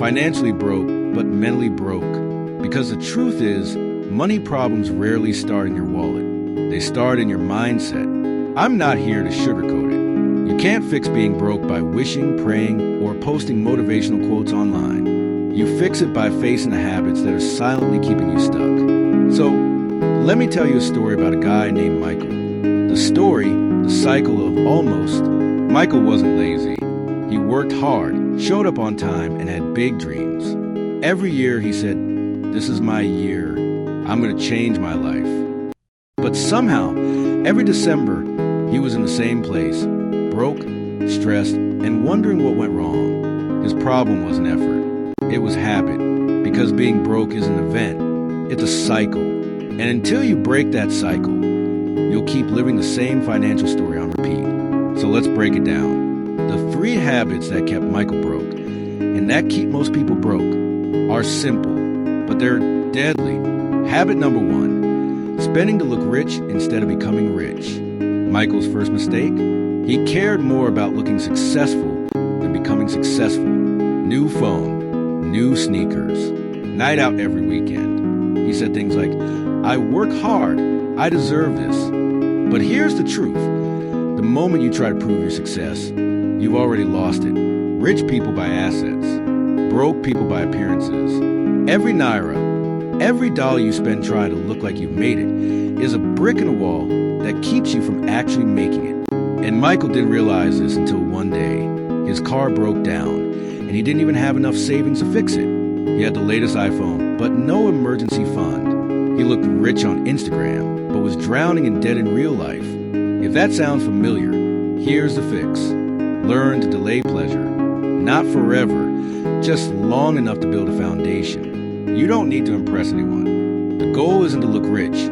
Financially broke, but mentally broke. Because the truth is, money problems rarely start in your wallet. They start in your mindset. I'm not here to sugarcoat it. You can't fix being broke by wishing, praying, or posting motivational quotes online. You fix it by facing the habits that are silently keeping you stuck. So, let me tell you a story about a guy named Michael. The story, the cycle of almost. Michael wasn't lazy. He worked hard, showed up on time, and had big dreams. Every year he said, "This is my year. I'm going to change my life." But somehow, every December, he was in the same place, broke, stressed, and wondering what went wrong. His problem wasn't effort. It was habit, because being broke is an event. It's a cycle. And until you break that cycle, you'll keep living the same financial story on repeat. So let's break it down. The 3 habits that kept Michael broke, and that keep most people broke, are simple, but they're deadly. Habit number 1, spending to look rich instead of becoming rich. Michael's first mistake? He cared more about looking successful than becoming successful. New phone, new sneakers, night out every weekend. He said things like, "I work hard, I deserve this." But here's the truth. The moment you try to prove your success, you've already lost it. Rich people buy assets. Broke people buy appearances. Every naira, every dollar you spend trying to look like you've made it is a brick in a wall that keeps you from actually making it. And Michael didn't realize this until one day. His car broke down, and he didn't even have enough savings to fix it. He had the latest iPhone, but no emergency fund. He looked rich on Instagram, but was drowning in debt in real life. If that sounds familiar, here's the fix. Learn to delay pleasure. Not forever, just long enough to build a foundation. You don't need to impress anyone. The goal isn't to look rich.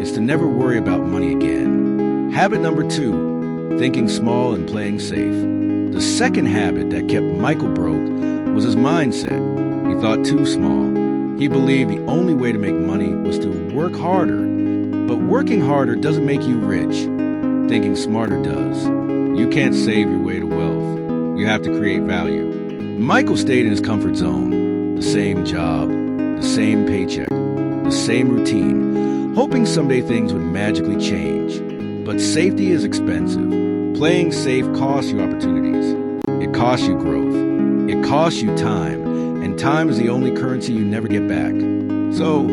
It's to never worry about money again. Habit number 2, thinking small and playing safe. The second habit that kept Michael broke was his mindset. He thought too small. He believed the only way to make money was to work harder. But working harder doesn't make you rich. Thinking smarter does. You can't save your way to wealth. You have to create value. Michael stayed in his comfort zone. The same job, the same paycheck, the same routine, hoping someday things would magically change. But safety is expensive. Playing safe costs you opportunities. It costs you growth. It costs you time. And time is the only currency you never get back. So,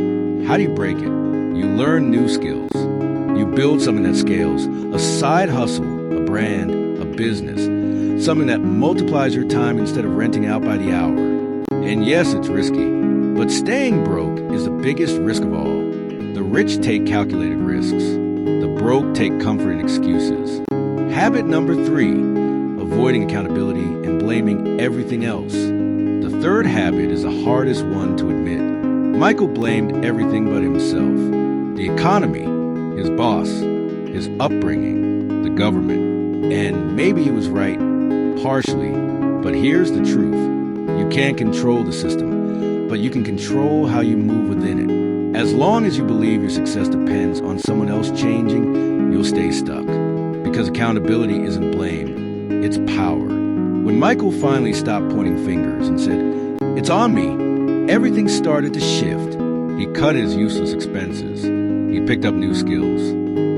how do you break it? You learn new skills. You build something that scales. A side hustle, a brand, a business. Something that multiplies your time instead of renting out by the hour. And yes, it's risky. But staying broke is the biggest risk of all. The rich take calculated risks. The broke take comfort in excuses. Habit number 3, avoiding accountability and blaming everything else. The third habit is the hardest one to admit. Michael blamed everything but himself. The economy, his boss, his upbringing, the government. And maybe he was right, partially. But here's the truth. You can't control the system, but you can control how you move within it. As long as you believe your success depends on someone else changing, you'll stay stuck. Because accountability isn't blame, it's power. When Michael finally stopped pointing fingers and said, "It's on me," everything started to shift. He cut his useless expenses. He picked up new skills.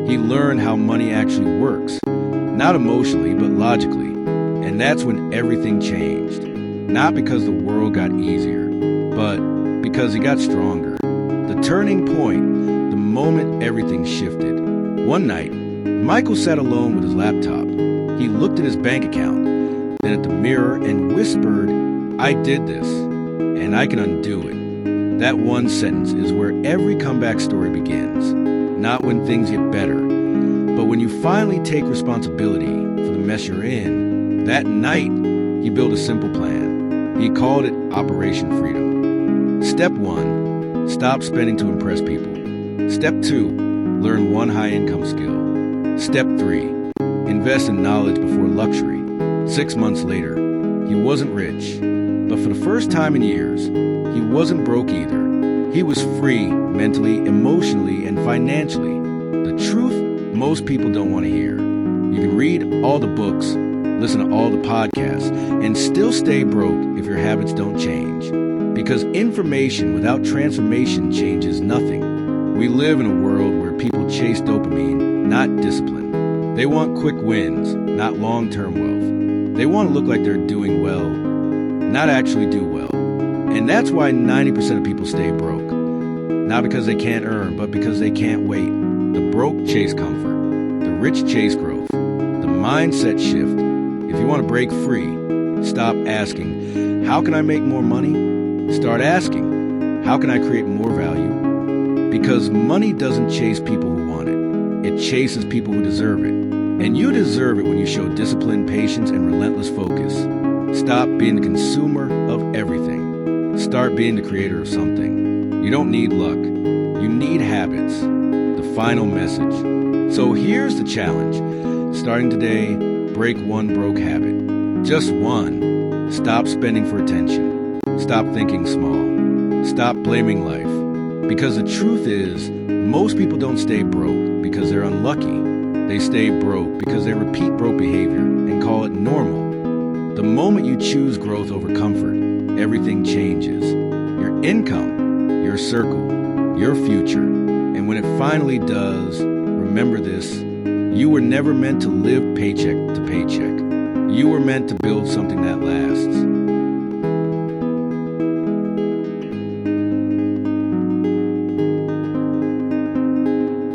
He learned how money actually works, not emotionally, but logically. And that's when everything changed. Not because the world got easier, but because he got stronger. The turning point, the moment everything shifted. One night, Michael sat alone with his laptop. He looked at his bank account, then at the mirror and whispered, "I did this, and I can undo it." That one sentence is where every comeback story begins. Not when things get better, but when you finally take responsibility for the mess you're in. That night, he built a simple plan. He called it Operation Freedom. Step 1, stop spending to impress people. Step 2, learn one high-income skill. Step 3, invest in knowledge before luxury. 6 months later, he wasn't rich, but for the first time in years, he wasn't broke either. He was free mentally, emotionally, and financially. The truth most people don't want to hear. You can read all the books, listen to all the podcasts, and still stay broke if your habits don't change. Because information without transformation changes nothing. We live in a world where people chase dopamine, not discipline. They want quick wins, not long-term wealth. They want to look like they're doing well, not actually do well. And that's why 90% of people stay broke. Not because they can't earn, but because they can't wait. The broke chase comfort. The rich chase growth. The mindset shift. If you want to break free, stop asking, how can I make more money? Start asking, how can I create more value? Because money doesn't chase people who want it. It chases people who deserve it. And you deserve it when you show discipline, patience, and relentless focus. Stop being the consumer of everything. Start being the creator of something. You don't need luck. You need habits. The final message. So here's the challenge. Starting today, break one broke habit. Just one. Stop spending for attention. Stop thinking small. Stop blaming life. Because the truth is, most people don't stay broke because they're unlucky. They stay broke because they repeat broke behavior and call it normal. The moment you choose growth over comfort, everything changes. Your income, your circle, your future. And when it finally does, remember this. You were never meant to live paycheck to paycheck. You were meant to build something that lasts.